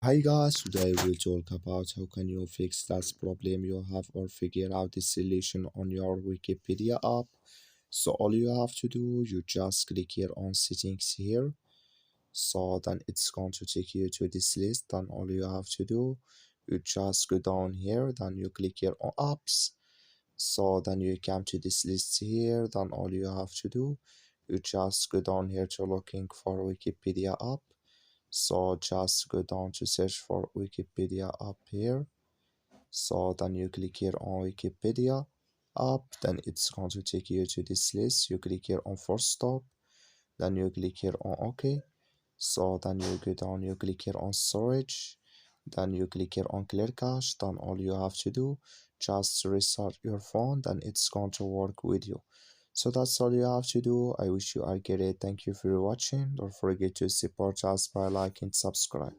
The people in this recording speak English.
Hi guys, today we'll talk about how can you fix that problem you have or figure out the solution on your Wikipedia app. So all you have to do, you just click here on settings here. So then it's going to take you to this list. Then all you have to do, you just go down here. Then you click here on apps. So then you come to this list here. Then all you have to do, you just go down here to looking for Wikipedia app. So just go down to search for Wikipedia up here. So then you click here on Wikipedia app, then it's going to take you to this list. You click here on force stop, then you click here on OK. So then you go down, you click here on storage, then you click here on clear cache. Then all you have to do, just restart your phone, then it's going to work with you. So that's all you have to do. I wish you are great. Thank you for watching. Don't forget to support us by liking, subscribe.